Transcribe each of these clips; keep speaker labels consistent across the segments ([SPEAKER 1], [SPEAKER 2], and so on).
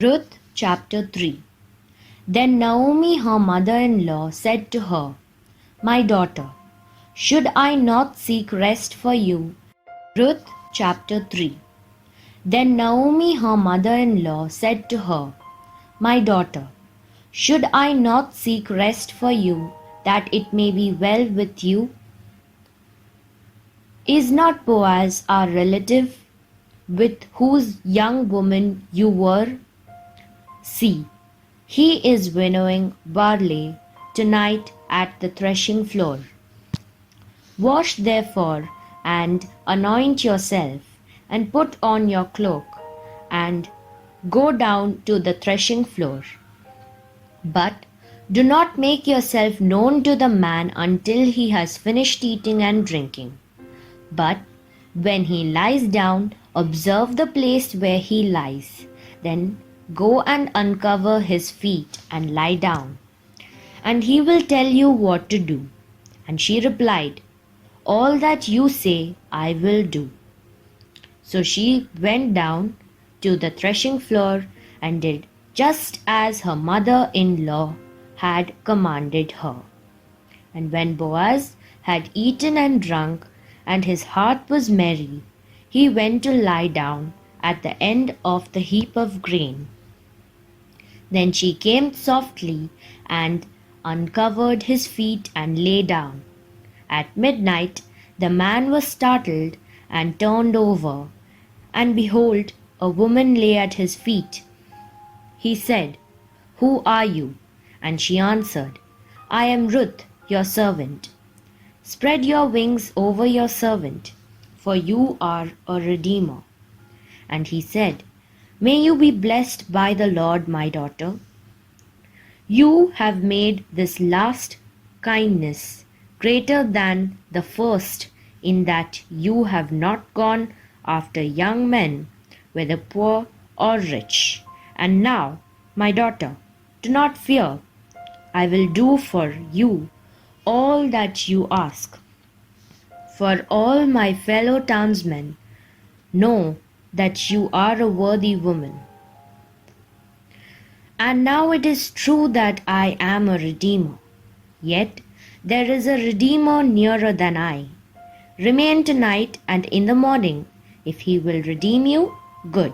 [SPEAKER 1] Ruth chapter 3. Then Naomi, her mother-in-law, said to her, My daughter, should I not seek rest for you? Ruth chapter 3. Then Naomi, her mother-in-law, said to her, My daughter, should I not seek rest for you, that it may be well with you? Is not Boaz our relative, with whose young woman you were? See, he is winnowing barley tonight at the threshing floor. Wash therefore, and anoint yourself, and put on your cloak, and go down to the threshing floor. But do not make yourself known to the man until he has finished eating and drinking. But when he lies down, observe the place where he lies. Then go and uncover his feet and lie down, and he will tell you what to do. And she replied, All that you say I will do. So she went down to the threshing floor and did just as her mother-in-law had commanded her. And when Boaz had eaten and drunk, and his heart was merry, he went to lie down at the end of the heap of grain. Then she came softly and uncovered his feet and lay down. At midnight the man was startled and turned over, and behold, a woman lay at his feet. He said, Who are you? And she answered, I am Ruth, your servant. Spread your wings over your servant, for you are a redeemer. And he said, May you be blessed by the Lord, my daughter. You have made this last kindness greater than the first, in that you have not gone after young men, whether poor or rich. And now, my daughter, do not fear. I will do for you all that you ask. For all my fellow townsmen know that you are a worthy woman. And now it is true that I am a redeemer. Yet there is a redeemer nearer than I. Remain tonight, and in the morning, if he will redeem you, good.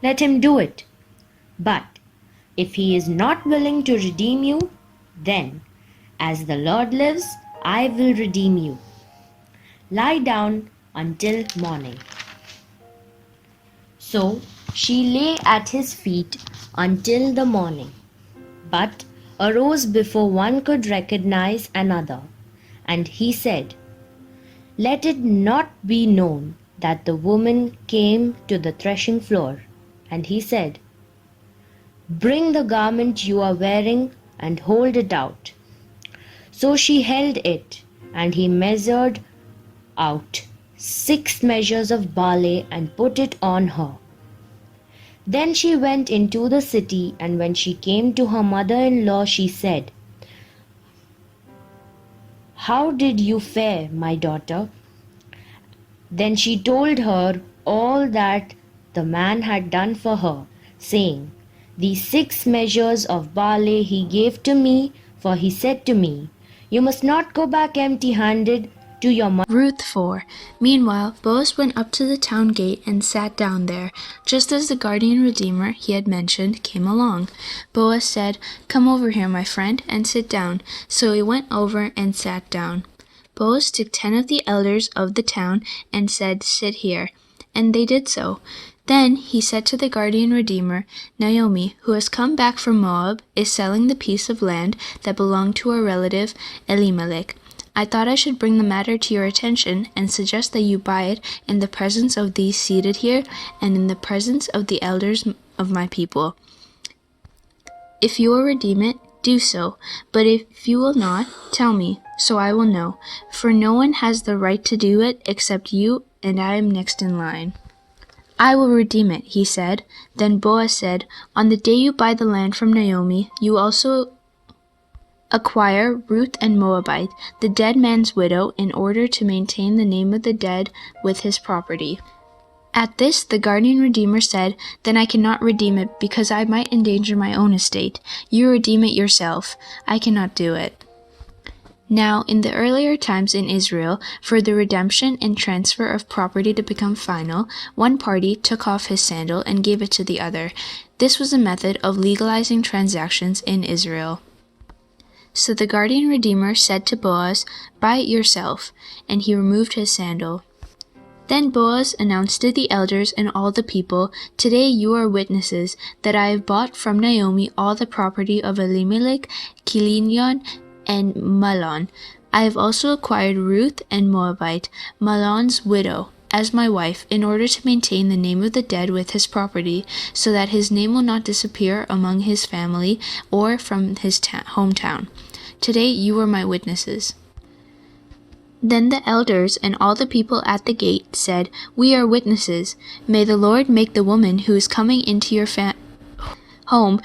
[SPEAKER 1] Let him do it. But if he is not willing to redeem you, then, as the Lord lives, I will redeem you. Lie down until morning. So she lay at his feet until the morning, but arose before one could recognize another. And he said, Let it not be known that the woman came to the threshing floor. And he said, Bring the garment you are wearing and hold it out. So she held it, and he measured out 6 measures of barley and put it on her. Then she went into the city, and when she came to her mother-in-law, she said, How did you fare, my daughter? Then she told her all that the man had done for her, saying, These 6 measures of barley he gave to me, for he said to me, You must not go back empty-handed to your mother.
[SPEAKER 2] Ruth 4. Meanwhile, Boaz went up to the town gate and sat down there, just as the guardian redeemer he had mentioned came along. Boaz said, Come over here, my friend, and sit down. So he went over and sat down. Boaz took 10 of the elders of the town and said, Sit here. And they did so. Then he said to the guardian redeemer, Naomi, who has come back from Moab, is selling the piece of land that belonged to her relative Elimelech. I thought I should bring the matter to your attention and suggest that you buy it in the presence of these seated here and in the presence of the elders of my people. If you will redeem it, do so, but if you will not, tell me, so I will know, for no one has the right to do it except you, and I am next in line. I will redeem it, he said. Then Boaz said, On the day you buy the land from Naomi, you also acquire Ruth and Moabite, the dead man's widow, in order to maintain the name of the dead with his property. At this, the guardian redeemer said, Then I cannot redeem it, because I might endanger my own estate. You redeem it yourself. I cannot do it. Now, in the earlier times in Israel, for the redemption and transfer of property to become final, one party took off his sandal and gave it to the other. This was a method of legalizing transactions in Israel. So the guardian redeemer said to Boaz, Buy it yourself, and he removed his sandal. Then Boaz announced to the elders and all the people, Today you are witnesses that I have bought from Naomi all the property of Elimelech, Chilion, and Mahlon. I have also acquired Ruth and Moabite, Mahlon's widow, as my wife, in order to maintain the name of the dead with his property, so that his name will not disappear among his family or from his hometown. Today you are my witnesses. Then the elders and all the people at the gate said, We are witnesses. May the Lord make the woman who is coming into your home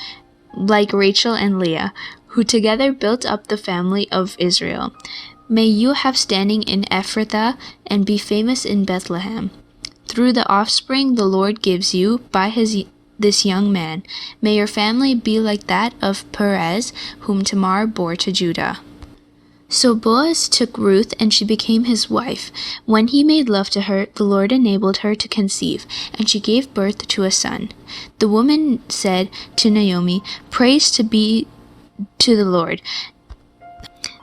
[SPEAKER 2] like Rachel and Leah, who together built up the family of Israel. May you have standing in Ephrathah and be famous in Bethlehem. Through the offspring the Lord gives you by this young man. May your family be like that of Perez, whom Tamar bore to Judah. So Boaz took Ruth, and she became his wife. When he made love to her, the Lord enabled her to conceive, and she gave birth to a son. The woman said to Naomi, Praise be to the Lord,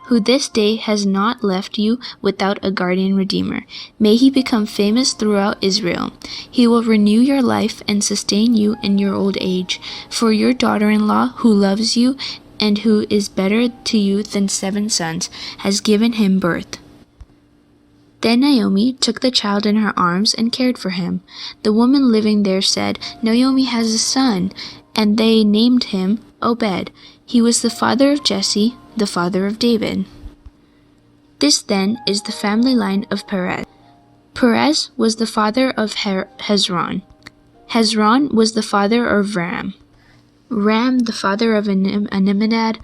[SPEAKER 2] who this day has not left you without a guardian redeemer. May he become famous throughout Israel. He will renew your life and sustain you in your old age. For your daughter-in-law, who loves you and who is better to you than 7 sons, has given him birth. Then Naomi took the child in her arms and cared for him. The woman living there said, Naomi has a son, and they named him Obed. He was the father of Jesse, the father of David. This then is the family line of Perez. Perez was the father of Hezron. Hezron was the father of Ram. Ram the father of Amminadab.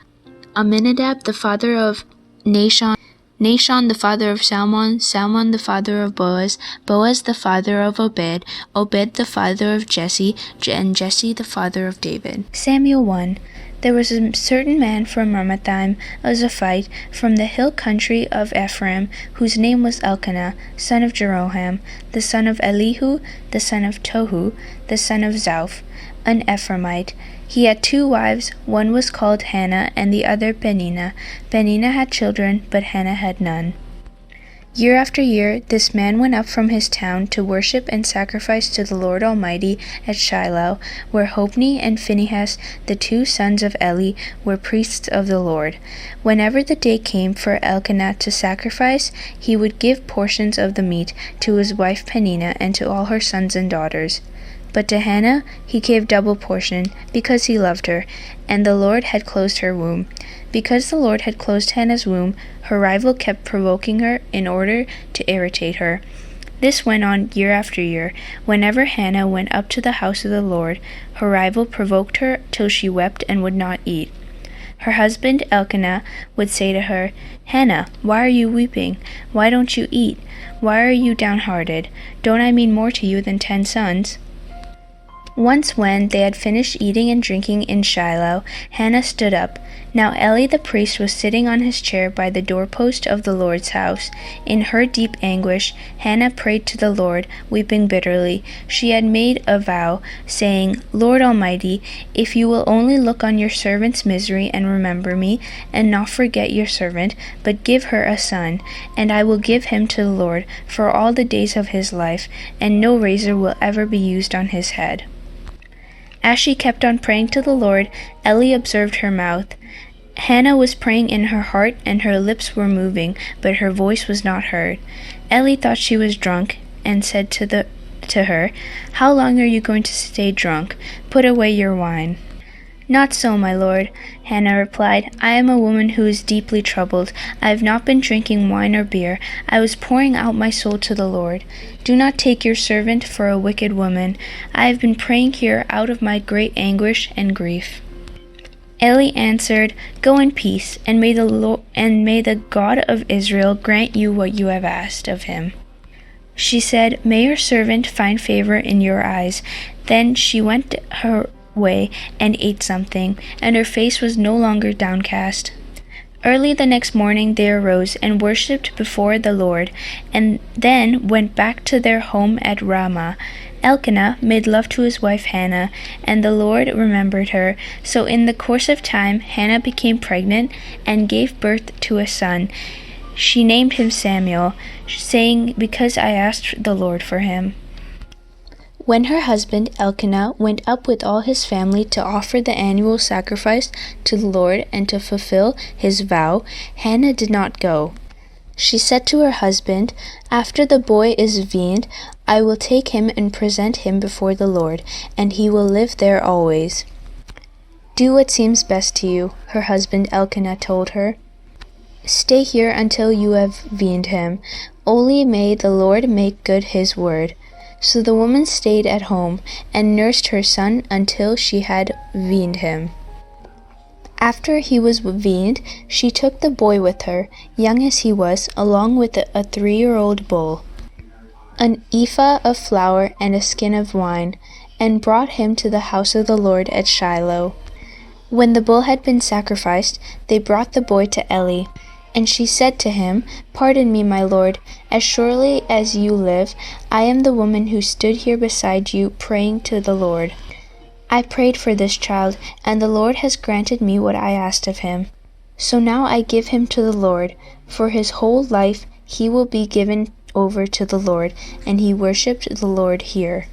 [SPEAKER 2] Amminadab the father of Nahshon. Nahshon the father of Salmon. Salmon the father of Boaz. Boaz the father of Obed. Obed the father of Jesse. And Jesse the father of David. Samuel 1. There was a certain man from Ramathaim, a Zophite, from the hill country of Ephraim, whose name was Elkanah, son of Jeroham, the son of Elihu, the son of Tohu, the son of Zaph, an Ephraimite. He had 2 wives, one was called Hannah, and the other Peninnah. Peninnah had children, but Hannah had none. Year after year, this man went up from his town to worship and sacrifice to the Lord Almighty at Shiloh, where Hophni and Phinehas, the 2 sons of Eli, were priests of the Lord. Whenever the day came for Elkanah to sacrifice, he would give portions of the meat to his wife Peninnah and to all her sons and daughters. But to Hannah he gave double portion, because he loved her, and the Lord had closed her womb. Because the Lord had closed Hannah's womb, her rival kept provoking her in order to irritate her. This went on year after year. Whenever Hannah went up to the house of the Lord, her rival provoked her till she wept and would not eat. Her husband Elkanah would say to her, Hannah, why are you weeping? Why don't you eat? Why are you downhearted? Don't I mean more to you than 10 sons? Once when they had finished eating and drinking in Shiloh, Hannah stood up. Now Eli the priest was sitting on his chair by the doorpost of the Lord's house. In her deep anguish, Hannah prayed to the Lord, weeping bitterly. She had made a vow, saying, Lord Almighty, if you will only look on your servant's misery and remember me, and not forget your servant, but give her a son, and I will give him to the Lord for all the days of his life, and no razor will ever be used on his head. As she kept on praying to the Lord, Eli observed her mouth. Hannah was praying in her heart, and her lips were moving, but her voice was not heard. Eli thought she was drunk, and said to her, How long are you going to stay drunk? Put away your wine. Not so, my lord, Hannah replied. I am a woman who is deeply troubled. I have not been drinking wine or beer. I was pouring out my soul to the Lord. Do not take your servant for a wicked woman. I have been praying here out of my great anguish and grief. Eli answered, Go in peace, and may the God of Israel grant you what you have asked of him. She said, "May your servant find favor in your eyes." Then she went her way and ate something, and her face was no longer downcast. Early the next morning they arose and worshipped before the Lord, and then went back to their home at Ramah. Elkanah made love to his wife Hannah, and the Lord remembered her. So in the course of time Hannah became pregnant and gave birth to a son. She named him Samuel, saying, "Because I asked the Lord for him." When her husband Elkanah went up with all his family to offer the annual sacrifice to the Lord and to fulfill his vow, Hannah did not go. She said to her husband, "After the boy is weaned, I will take him and present him before the Lord, and he will live there always." "Do what seems best to you," her husband Elkanah told her. "Stay here until you have weaned him. Only may the Lord make good his word." So the woman stayed at home and nursed her son until she had weaned him. After he was weaned, she took the boy with her, young as he was, along with a 3-year-old bull, an ephah of flour, and a skin of wine, and brought him to the house of the Lord at Shiloh. When the bull had been sacrificed, they brought the boy to Eli. And she said to him, "Pardon me, my lord. As surely as you live, I am the woman who stood here beside you praying to the Lord. I prayed for this child, and the Lord has granted me what I asked of him. So now I give him to the Lord. For his whole life he will be given over to the Lord." And he worshipped the Lord here.